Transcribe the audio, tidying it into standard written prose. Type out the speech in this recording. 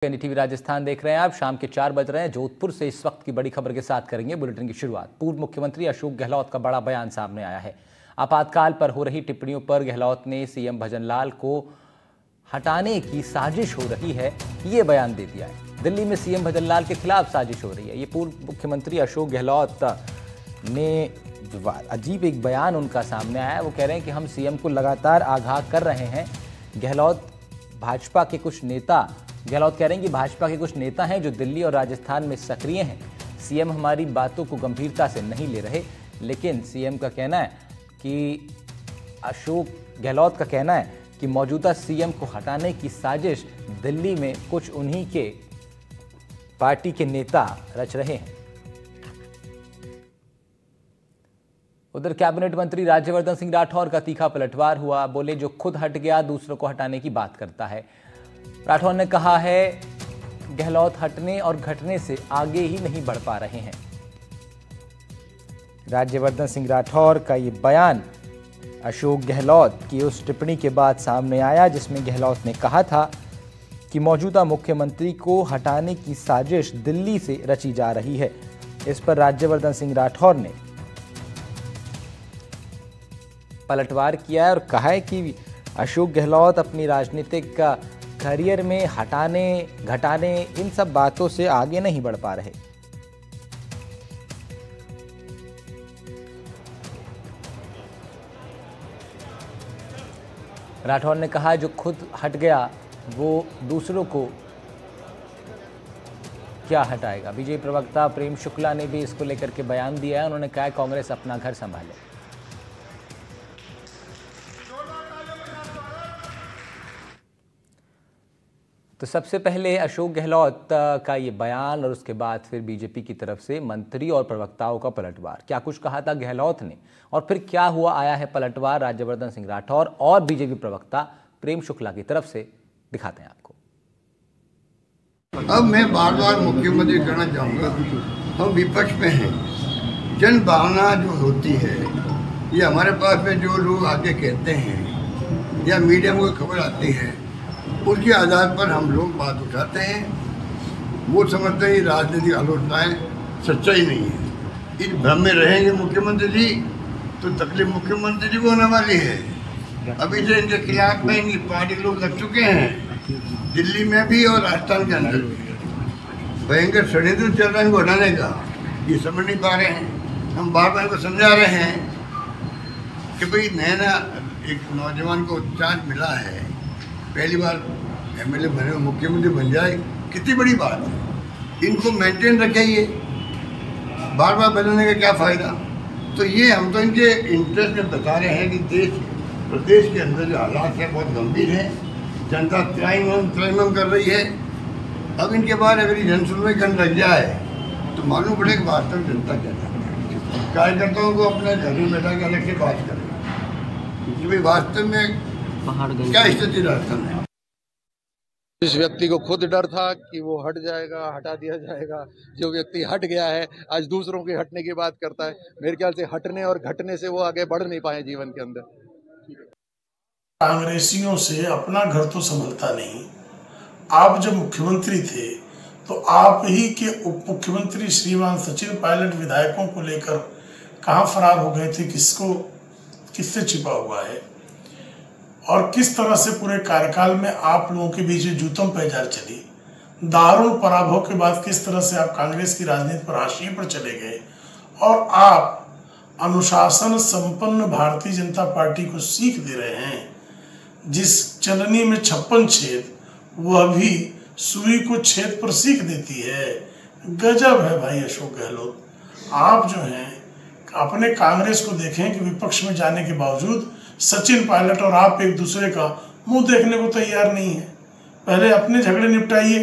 NDTV Rajasthan देख रहे हैं आप। शाम के 4 बज रहे हैं। जोधपुर से इस वक्त की बड़ी खबर के साथ करेंगे बुलेटिन की शुरुआत। पूर्व मुख्यमंत्री अशोक गहलोत का बड़ा बयान सामने आया है। आपातकाल पर हो रही टिप्पणियों पर गहलोत ने सीएम भजनलाल को हटाने की साजिश हो रही है, ये बयान दे दिया है। दिल्ली में सीएम भजनलाल के खिलाफ साजिश हो रही है। ये पूर्व मुख्यमंत्री अशोक गहलोत ने अजीब एक बयान उनका सामने आया है। वो कह रहे हैं कि हम सीएम को लगातार आगाह कर रहे हैं। गहलोत कह रहे हैं कि भाजपा के कुछ नेता हैं जो दिल्ली और राजस्थान में सक्रिय हैं। सीएम हमारी बातों को गंभीरता से नहीं ले रहे, लेकिन सीएम का कहना है कि अशोक गहलोत का कहना है कि मौजूदा सीएम को हटाने की साजिश दिल्ली में कुछ उन्हीं के पार्टी के नेता रच रहे हैं। उधर कैबिनेट मंत्री राज्यवर्धन सिंह राठौर का तीखा पलटवार हुआ। बोले, जो खुद हट गया दूसरों को हटाने की बात करता है। राठौर ने कहा है गहलोत हटने और घटने से आगे ही नहीं बढ़ पा रहे हैं। राज्यवर्धन सिंह राठौर का ये बयान अशोक गहलोत की उस टिप्पणी के बाद सामने आया जिसमें गहलोत ने कहा था कि मौजूदा मुख्यमंत्री को हटाने की साजिश दिल्ली से रची जा रही है। इस पर राज्यवर्धन सिंह राठौर ने पलटवार किया है और कहा है कि अशोक गहलोत अपनी राजनीतिक करियर में हटाने घटाने इन सब बातों से आगे नहीं बढ़ पा रहे। राठौर ने कहा जो खुद हट गया वो दूसरों को क्या हटाएगा। बीजेपी प्रवक्ता प्रेम शुक्ला ने भी इसको लेकर के बयान दिया है। उन्होंने कहा कांग्रेस अपना घर संभाले। तो सबसे पहले अशोक गहलोत का ये बयान और उसके बाद फिर बीजेपी की तरफ से मंत्री और प्रवक्ताओं का पलटवार। क्या कुछ कहा था गहलोत ने और फिर क्या हुआ, आया है पलटवार राज्यवर्धन सिंह राठौर और बीजेपी प्रवक्ता प्रेम शुक्ला की तरफ से, दिखाते हैं आपको। अब मैं बार बार मुख्यमंत्री कहना चाहूँगा, हम विपक्ष में हैं। जन भावना जो होती है, ये हमारे पास में जो लोग आगे कहते हैं या मीडिया में कोई खबर आती है, उसके आधार पर हम लोग बात उठाते हैं। वो समझते हैं राजनीतिक आलोचनाएं सच्चाई नहीं है। इस भ्रम में रहेंगे मुख्यमंत्री जी तो तकलीफ मुख्यमंत्री जी को होने वाली है। अभी से इनके खिलाफ में इनकी पार्टी के लोग लग चुके हैं, दिल्ली में भी और राजस्थान के अंदर भी। भयंकर षड्यंत्र चल रहा है इनको हटाने का, ये समझ नहीं पा रहे हैं। हम बार बार इनको समझा रहे हैं कि भाई नया एक नौजवान को चांस मिला है, पहली बार एमएलए बने, मुख्यमंत्री बन जाए, कितनी बड़ी बात है। इनको मेंटेन रखे, ये बार बार बदलने का क्या फ़ायदा। तो ये हम तो इनके इंटरेस्ट में बता रहे हैं कि देश प्रदेश के अंदर जो हालात है बहुत गंभीर है। जनता त्राहिमाम कर रही है। अब इनके बाद अगर ये जनसुनवाई करने लग जाए तो मालूम पड़ेगा वास्तव जनता क्या चाहती है। कार्यकर्ताओं को अपने घर में बैठा के अलग से बात करें कि भाई वास्तव में क्या स्थिति राजस्थान है। जिस व्यक्ति को खुद डर था कि वो हट जाएगा, हटा दिया जाएगा, जो व्यक्ति हट गया है आज दूसरों के हटने की बात करता है। मेरे ख्याल से हटने और घटने से वो आगे बढ़ नहीं पाए जीवन के अंदर। कांग्रेसियों से अपना घर तो संभलता नहीं। आप जब मुख्यमंत्री थे तो आप ही के उप मुख्यमंत्री श्रीमान सचिन पायलट विधायकों को लेकर कहाँ फरार हो गए थे, किससे छिपा हुआ है और किस तरह से पूरे कार्यकाल में आप लोगों के बीच जूतों पे जार चली। दारुण पराभव के बाद किस तरह से आप कांग्रेस की राजनीति पर हाशिए पर चले गए और आप अनुशासन संपन्न भारतीय जनता पार्टी को सीख दे रहे हैं। जिस चलनी में 56 छेद वह भी सुई को छेद पर सीख देती है। गजब है भाई अशोक गहलोत। आप जो हैं अपने कांग्रेस को देखें कि विपक्ष में जाने के बावजूद सचिन पायलट और आप एक दूसरे का मुंह देखने को तैयार नहीं है। पहले अपने झगड़े निपटाइए,